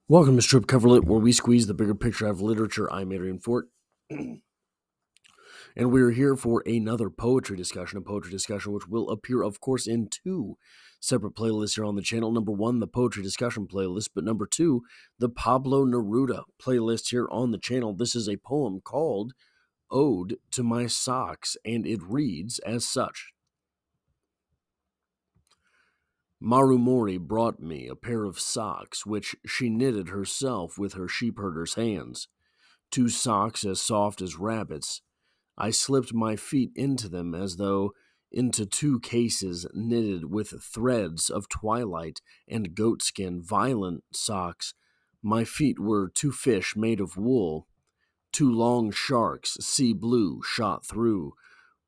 Welcome to Strip Coverlet, where we squeeze the bigger picture out of literature. I'm Adrian Fort, and we're here for another poetry discussion, which will appear, of course, in two separate playlists here on the channel. Number one, the poetry discussion playlist, but number two, the Pablo Neruda playlist here on the channel. This is a poem called Ode to My Socks, and it reads as such. Marumori brought me a pair of socks, which she knitted herself with her sheepherder's hands. Two socks as soft as rabbits. I slipped my feet into them as though into two cases knitted with threads of twilight and goatskin. Violent socks. My feet were two fish made of wool. Two long sharks, sea blue, shot through.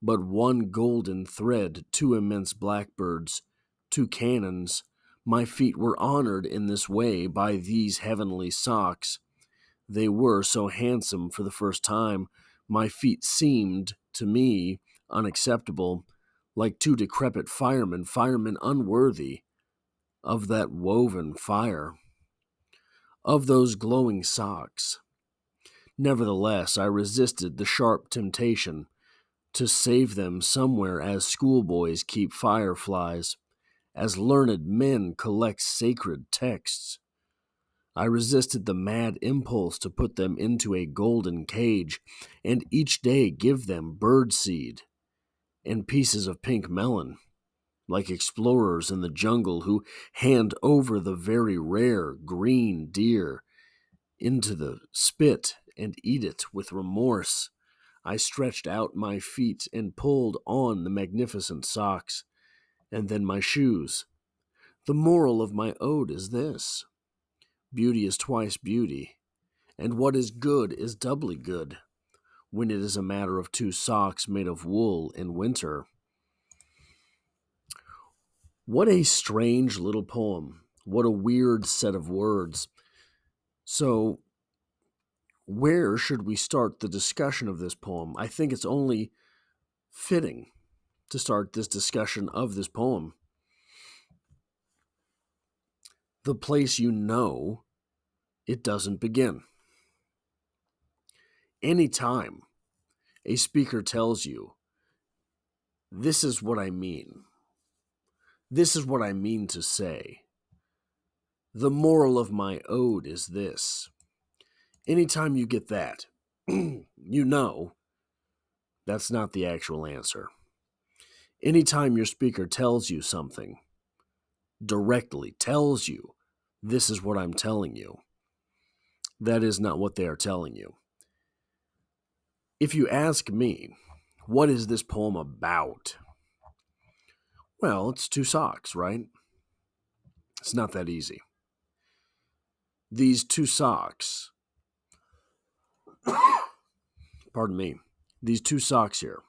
But one golden thread, two immense blackbirds, two cannons. My feet were honored in this way by these heavenly socks. They were so handsome for the first time, my feet seemed to me unacceptable, like two decrepit firemen unworthy of that woven fire, of those glowing socks. Nevertheless, I resisted the sharp temptation to save them somewhere as schoolboys keep fireflies, as learned men collect sacred texts. I resisted the mad impulse to put them into a golden cage and each day give them birdseed and pieces of pink melon, like explorers in the jungle who hand over the very rare green deer into the spit and eat it with remorse. I stretched out my feet and pulled on the magnificent socks, and then my shoes. The moral of my ode is this: beauty is twice beauty, and what is good is doubly good when it is a matter of two socks made of wool in winter. What a strange little poem. What a weird set of words. So, where should we start the discussion of this poem? I think it's only fitting to start this discussion of this poem. The place you know it doesn't begin. Anytime a speaker tells you, this is what I mean, this is what I mean to say, the moral of my ode is this. Anytime you get that, you know that's not the actual answer. Anytime your speaker tells you something, directly tells you, this is what I'm telling you, that is not what they are telling you. If you ask me, what is this poem about? Well, it's two socks, right? It's not that easy. These two socks, pardon me, these two socks here,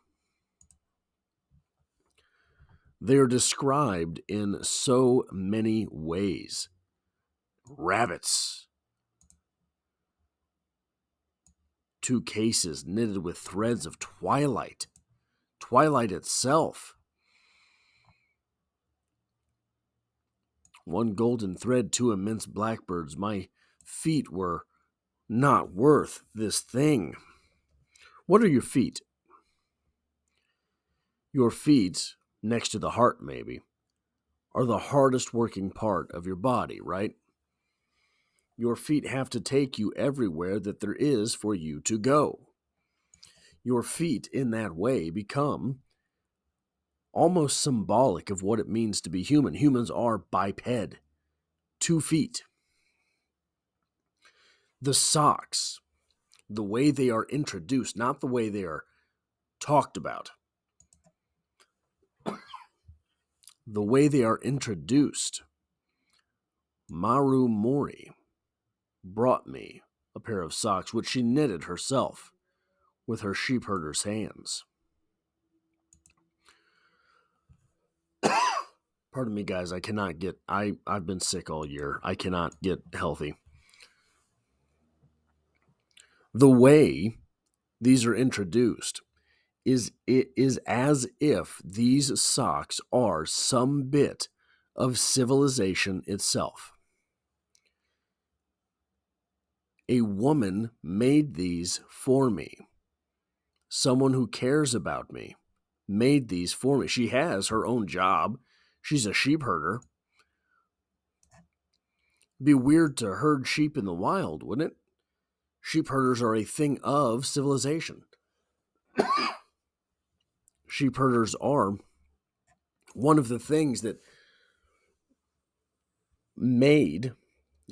they are described in so many ways. Rabbits. Two cases knitted with threads of twilight. Twilight itself. One golden thread, two immense blackbirds. My feet were not worth this thing. What are your feet? Your feet, next to the heart maybe, are the hardest working part of your body, right? Your feet have to take you everywhere that there is for you to go. Your feet, in that way, become almost symbolic of what it means to be human. Humans are biped, 2 feet. The socks, the way they are introduced, not the way they are talked about, the way they are introduced. Maru Mori brought me a pair of socks which she knitted herself with her sheepherder's hands. Pardon me, guys, I've been sick all year. I cannot get healthy. The way these are introduced is as if these socks are some bit of civilization itself. A woman made these for me. Someone who cares about me made these for me. She has her own job. She's a sheep herder. Be weird to herd sheep in the wild, wouldn't it? Sheep herders are a thing of civilization. Sheep herders are one of the things that made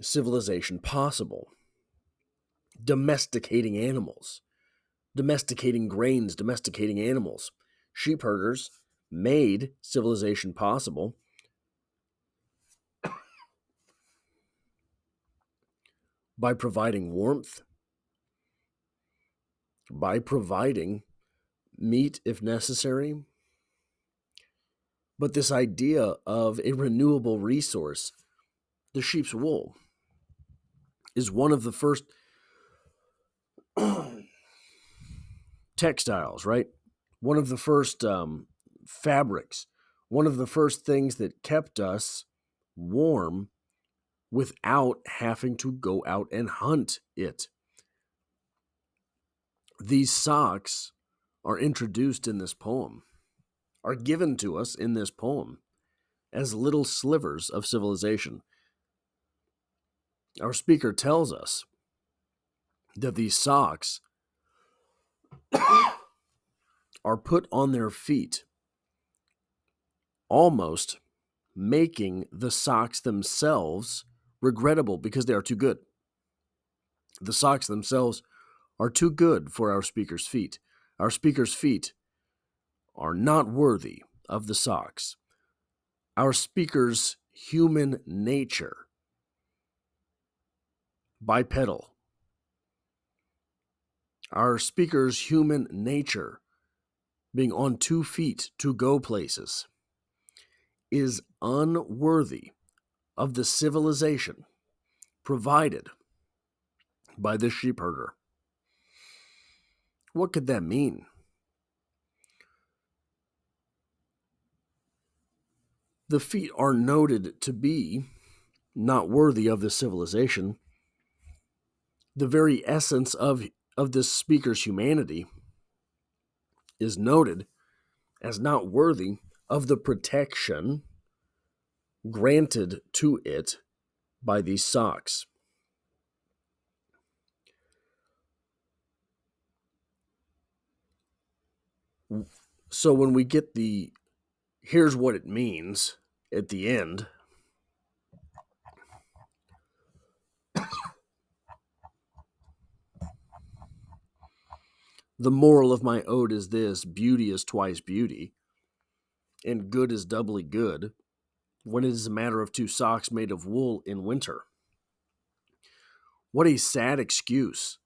civilization possible. Domesticating animals, domesticating grains, domesticating animals. Sheep herders made civilization possible by providing warmth, by providing meat if necessary. But this idea of a renewable resource, the sheep's wool, is one of the first textiles, right? One of the first fabrics, one of the first things that kept us warm without having to go out and hunt it. These socks are introduced in this poem, are given to us in this poem as little slivers of civilization. Our speaker tells us that these socks are put on their feet, almost making the socks themselves regrettable because they are too good. The socks themselves are too good for our speaker's feet. Our speaker's feet are not worthy of the socks. Our speaker's human nature, bipedal, our speaker's human nature, being on 2 feet to go places, is unworthy of the civilization provided by this sheep herder. What could that mean? The feet are noted to be not worthy of this civilization. The very essence of this speaker's humanity is noted as not worthy of the protection granted to it by these socks. So when we get the here's what it means at the end, the moral of my ode is this: beauty is twice beauty, and good is doubly good, when it is a matter of 2 socks made of wool in winter. What a sad excuse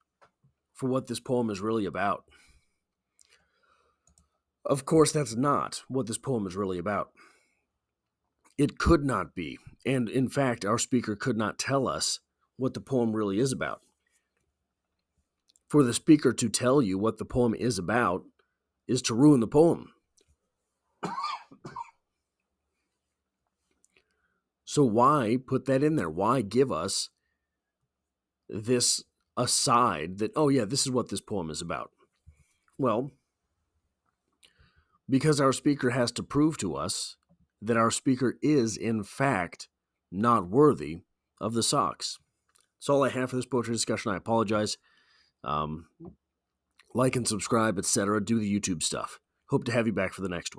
for what this poem is really about. Of course, that's not what this poem is really about. It could not be, and in fact, our speaker could not tell us what the poem really is about. For the speaker to tell you what the poem is about is to ruin the poem. So why put that in there? Why give us this aside that, oh yeah, this is what this poem is about? Well, because our speaker has to prove to us that our speaker is, in fact, not worthy of the socks. That's all I have for this poetry discussion. I apologize. Like and subscribe, etc. Do the YouTube stuff. Hope to have you back for the next one.